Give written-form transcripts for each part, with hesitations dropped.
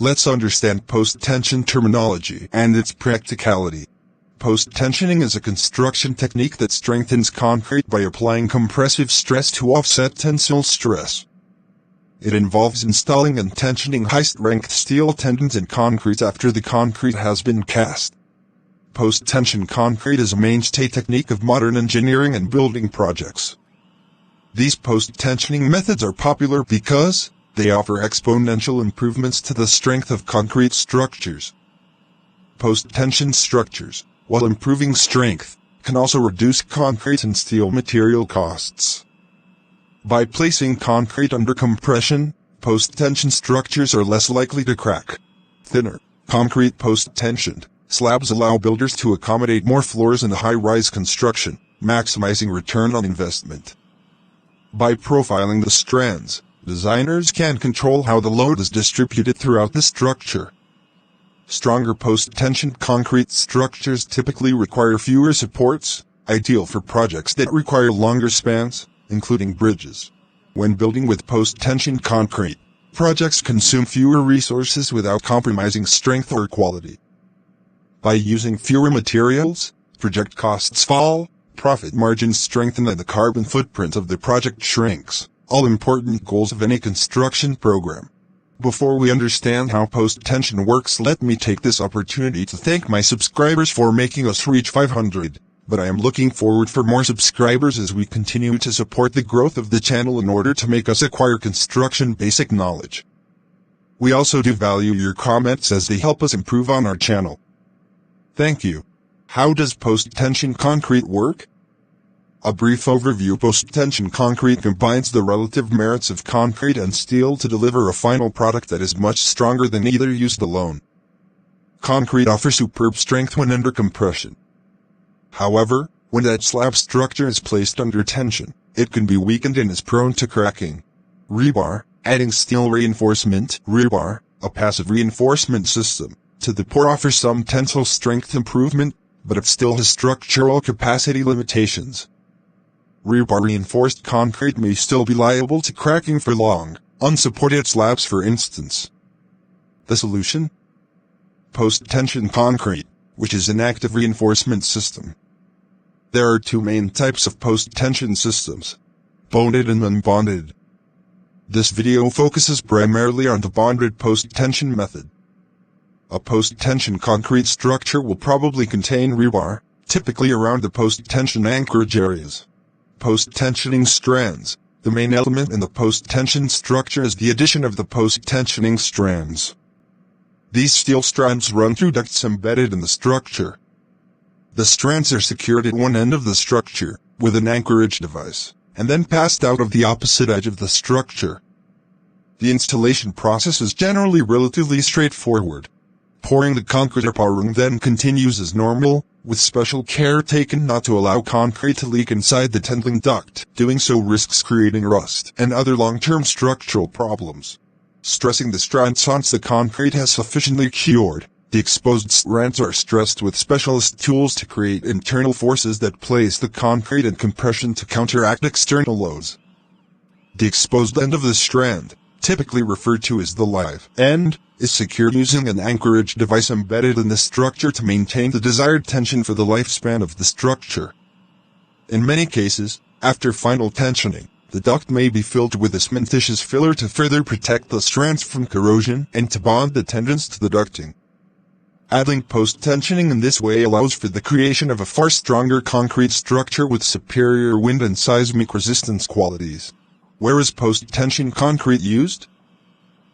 let's understand post-tension terminology and its practicality. Post-tensioning is a construction technique that strengthens concrete by applying compressive stress to offset tensile stress. It involves installing and tensioning high-strength steel tendons in concrete after the concrete has been cast. Post-tension concrete is a mainstay technique of modern engineering and building projects. These post-tensioning methods are popular because they offer exponential improvements to the strength of concrete structures. Post-tension structures, while improving strength, can also reduce concrete and steel material costs. By placing concrete under compression, post-tension structures are less likely to crack. Thinner, concrete post-tensioned slabs allow builders to accommodate more floors in high-rise construction, maximizing return on investment. By profiling the strands, designers can control how the load is distributed throughout the structure. Stronger post-tensioned concrete structures typically require fewer supports, ideal for projects that require longer spans, including bridges. When building with post-tensioned concrete, projects consume fewer resources without compromising strength or quality. By using fewer materials, project costs fall, profit margins strengthen, and the carbon footprint of the project shrinks, all important goals of any construction program. Before we understand how post-tension works, let me take this opportunity to thank my subscribers for making us reach 500, but I am looking forward for more subscribers as we continue to support the growth of the channel in order to make us acquire construction basic knowledge. We also do value your comments as they help us improve on our channel. Thank you. How does post-tension concrete work? A brief overview. Post-tension concrete combines the relative merits of concrete and steel to deliver a final product that is much stronger than either used alone. Concrete offers superb strength when under compression. However, when that slab structure is placed under tension, it can be weakened and is prone to cracking. Rebar, adding steel reinforcement. Rebar, a passive reinforcement system, to the pour offers some tensile strength improvement, but it still has structural capacity limitations. Rebar reinforced concrete may still be liable to cracking for long, unsupported slabs, for instance. The solution? Post-tension concrete, which is an active reinforcement system. There are two main types of post-tension systems: bonded and unbonded. This video focuses primarily on the bonded post-tension method. A post-tension concrete structure will probably contain rebar, typically around the post-tension anchorage areas. Post-tensioning strands. The main element in the post-tension structure is the addition of the post-tensioning strands. These steel strands run through ducts embedded in the structure. The strands are secured at one end of the structure, with an anchorage device, and then passed out of the opposite edge of the structure. The installation process is generally relatively straightforward. Pouring the concrete or pouring then continues as normal, with special care taken not to allow concrete to leak inside the tending duct. Doing so risks creating rust and other long-term structural problems. Stressing the strands once the concrete has sufficiently cured, the exposed strands are stressed with specialist tools to create internal forces that place the concrete in compression to counteract external loads. The exposed end of the strand, typically referred to as the live end, is secured using an anchorage device embedded in the structure to maintain the desired tension for the lifespan of the structure. In many cases, after final tensioning, the duct may be filled with a cementitious filler to further protect the strands from corrosion and to bond the tendons to the ducting. Adding post-tensioning in this way allows for the creation of a far stronger concrete structure with superior wind and seismic resistance qualities. Where is post-tension concrete used?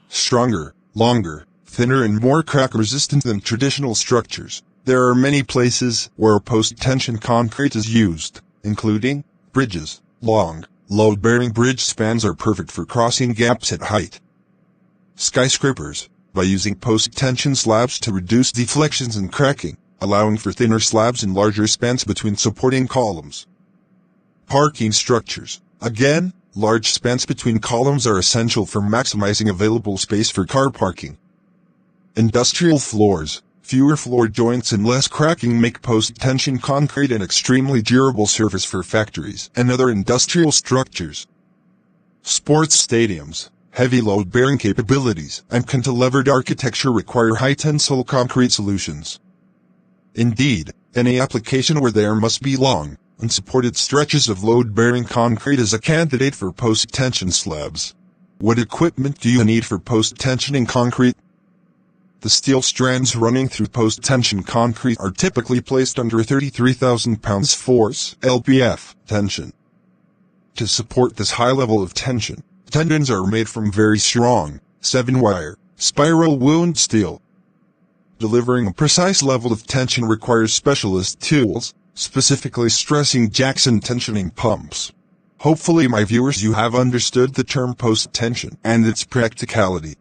Stronger, longer, thinner and more crack-resistant than traditional structures. There are many places where post-tension concrete is used, including bridges. Long, load-bearing bridge spans are perfect for crossing gaps at height. Skyscrapers, by using post-tension slabs to reduce deflections and cracking, allowing for thinner slabs and larger spans between supporting columns. Parking structures. Again, large spans between columns are essential for maximizing available space for car parking. Industrial floors. Fewer floor joints and less cracking make post-tension concrete an extremely durable surface for factories and other industrial structures. Sports stadiums. heavy load-bearing capabilities, and cantilevered architecture require high-tensile concrete solutions. Indeed, any application where there must be long, unsupported stretches of load-bearing concrete is a candidate for post-tension slabs. What equipment do you need for post-tensioning concrete? The steel strands running through post-tension concrete are typically placed under 33,000 pounds force (lpf) tension. To support this high level of tension, tendons are made from very strong, 7-wire, spiral wound steel. Delivering a precise level of tension requires specialist tools, specifically stressing jacks and tensioning pumps. Hopefully my viewers, you have understood the term post-tension and its practicality.